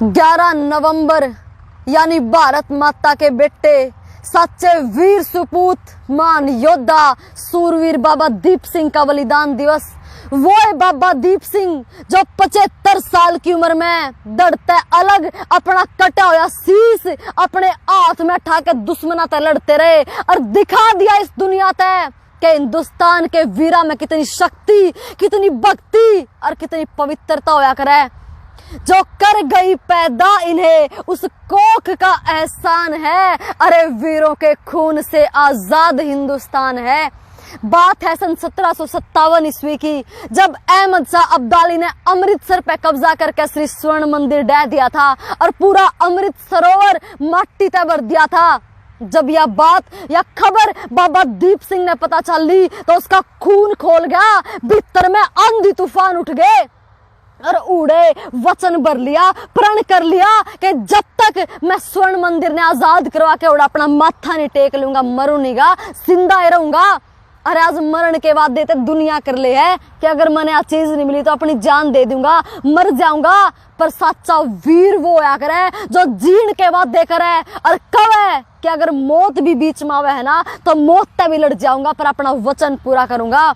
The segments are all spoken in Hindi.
11 नवंबर यानी भारत माता के बेटे, सच्चे वीर सुपूत, मान योद्धा सूरवीर बाबा दीप सिंह का बलिदान दिवस। वो है बाबा दीप सिंह जो 75 साल की उम्र में दौड़ते अलग अपना कटा हुआ शीश अपने हाथ में उठा के दुश्मना तक लड़ते रहे और दिखा दिया इस दुनिया तक कि हिंदुस्तान के वीरा में कितनी शक्ति, कितनी भक्ति और कितनी पवित्रता होया करे। जो कर गई पैदा इन्हें उस कोख का एहसान है, अरे वीरों के खून से आजाद हिंदुस्तान है। बात है सन 1757 ईस्वी की, जब अहमद शाह अब्दाली ने अमृतसर पे कब्जा करके श्री स्वर्ण मंदिर ढह दिया था और पूरा अमृत सरोवर माटी से भर दिया था। जब यह बात या खबर बाबा दीप सिंह ने पता चल ली तो उसका खून खोल गया, भीतर में आंधी तूफान उठ गए और उड़े वचन भर लिया, प्रण कर लिया कि जब तक मैं स्वर्ण मंदिर ने आजाद करवा के उड़ा अपना माथा नहीं टेक लूंगा, मरू नहीं, जिंदा ही रहूंगा। अरे आज मरण के बाद देते दुनिया कर ले है कि अगर मैंने आ चीज नहीं मिली तो अपनी जान दे दूंगा, मर जाऊंगा। पर सच्चा वीर वो होया करे जो जीण के बाद दे करे और कब है कि अगर मौत भी बीच में आवे है ना तो मौत तक भी लड़ जाऊंगा पर अपना वचन पूरा करूंगा।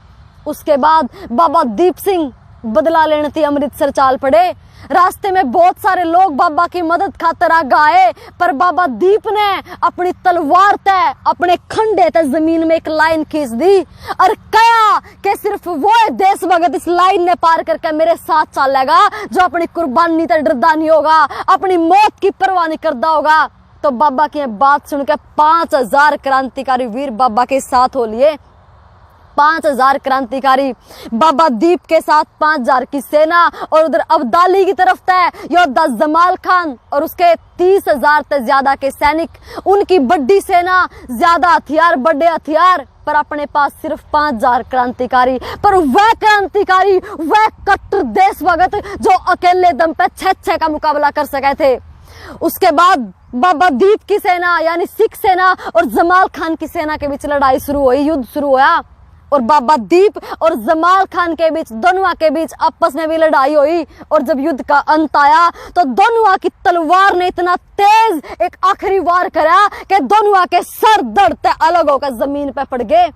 उसके बाद बाबा दीप सिंह बदला लेने थी अमृतसर चाल पड़े। रास्ते में बहुत सारे लोग बाबा की मदद खातर आ गए, पर बाबा दीप ने अपनी तलवार तय अपने खंडे तय जमीन में एक लाइन खींच दी और कहा कि सिर्फ वो देश भगत इस लाइन ने पार करके मेरे साथ चलेगा जो अपनी कुर्बानी तक डरदा नहीं होगा, अपनी मौत की परवाह नहीं करता होगा। तो बाबा की बात सुनकर 5000 क्रांतिकारी वीर बाबा के साथ हो लिए। 5000 क्रांतिकारी बाबा दीप के साथ 5000 की सेना और उधर अब्दाली की तरफ तय योद्धा जमाल खान और उसके 30,000 से ज्यादा के सैनिक। उनकी बड़ी सेना, ज्यादा हथियार, बड़े हथियार, पर अपने पास सिर्फ 5000 क्रांतिकारी। पर वह क्रांतिकारी, वह कट्टर देशभगत जो अकेले दम पे 6 का मुकाबला कर सके थे। उसके बाद बाबा दीप की सेना यानी सिख सेना और जमाल खान की सेना के बीच लड़ाई शुरू हुई, युद्ध शुरू हुआ और बाबा दीप और जमाल खान के बीच, दोनों के बीच आपस में भी लड़ाई हुई। और जब युद्ध का अंत आया तो दोनों की तलवार ने इतना तेज एक आखिरी वार करा कि दोनों के सर दर्दते अलग होकर जमीन पे पड़ गए।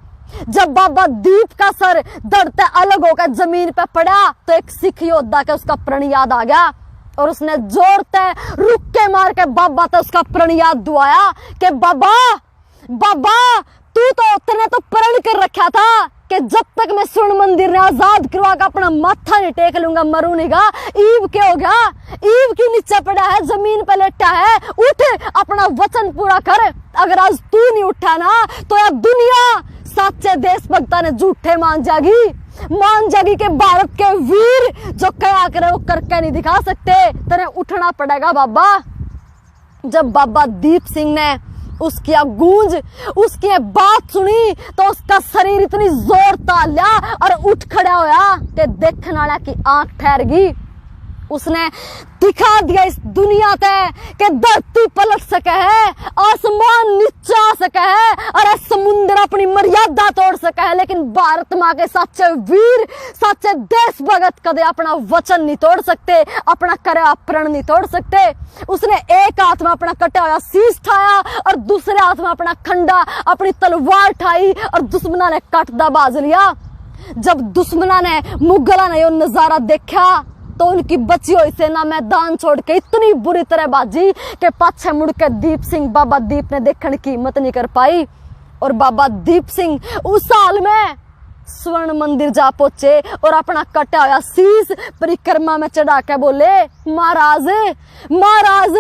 जब बाबा दीप का सर दर्दते अलग होकर जमीन पे पड़ा तो एक सिख योद्धा का उसका प्रण याद आ गया और उसने जोर से रुक के मार के बाबा तक उसका प्रण याद दुआया कि बाबा बाबा तूने तो प्रण कर रखा था कि जब तक मैं स्वर्ण मंदिर ने आजाद करवा कर अपना माथा नहीं टेक लूंगा, मरू नहीं। ईव क्या हो गया? ईव की नीचे पड़ा है, जमीन पे लेटा है, उठ अपना वचन पूरा कर। अगर आज तू नहीं उठा ना तो यार दुनिया सच्चे देशभक्ता ने झूठे मान जागी के भारत के वीर जो क्या करे वो करके नहीं दिखा सकते, तेरे उठना पड़ेगा बाबा। जब बाबा दीप सिंह ने उसकी गूंज, उसकी बात सुनी तो उसका शरीर इतनी जोर तालिया और उठ खड़ा होया कि देखने वाला की आंख ठहर गई। उसने दिखा दिया इस दुनिया ते कि धरती पलट सके है, आसमान नीचे आ सके है और समुद्र अपनी मर्यादा तोड़ सके है, लेकिन भारत माँ के सच्चे वीर, सच्चे देशभगत कदे अपना वचन नहीं तोड़ सकते, अपना करे प्रण नहीं तोड़ सकते। उसने एक हाथ में अपना कटा हुआ शीश ठाया और दूसरे हाथ में अपना खंडा, अपनी तलवार ठाई और दुश्मना ने कटदा बाज लिया। जब दुश्मना ने, मुगला ने यो नजारा देखा तो उनकी बची हुई सेना मैदान छोड़ के इतनी बुरी तरह बाजी कि पाछे मुड़ के दीप सिंह, बाबा दीप ने देखने की हिम्मत नहीं कर पाई। और बाबा दीप सिंह उस साल में स्वर्ण मंदिर जा पहुंचे और अपना कटा हुआ शीश परिक्रमा में चढ़ा के बोले, महाराज महाराज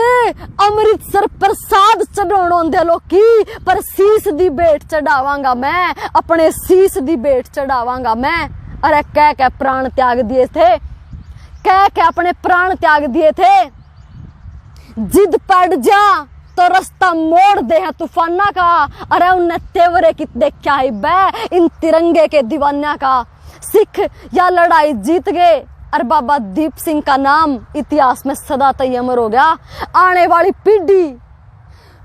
अमृतसर प्रसाद चढ़ाउण दे लोकी, पर शीश दी भेंट चढ़ावांगा मैं, अपने शीश दी भेंट चढ़ावांगा मैं। अरे कह के प्राण त्याग दिए थे, कह के अपने प्राण त्याग दिए थे। जिद पड़ जा तो रास्ता मोड़ दे है तूफाना का, अरे उन्हें तेवरे की देखा ही बे इन तिरंगे के दीवाना का। सिख या लड़ाई जीत गए और बाबा दीप सिंह का नाम इतिहास में सदा तक अमर हो गया। आने वाली पीढ़ी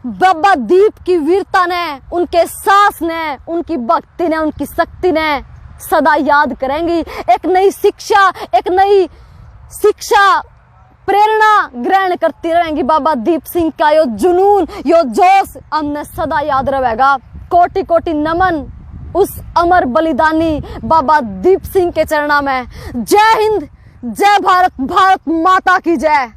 बाबा दीप की वीरता ने, उनके साहस ने, उनकी भक्ति ने, उनकी शक्ति ने सदा याद करेंगी। एक नई शिक्षा प्रेरणा ग्रहण करती रहेंगी। बाबा दीप सिंह का यो जुनून, यो जोश हमने सदा याद रहेगा। कोटि कोटि नमन उस अमर बलिदानी बाबा दीप सिंह के चरणा में। जय हिंद, जय भारत, भारत माता की जय।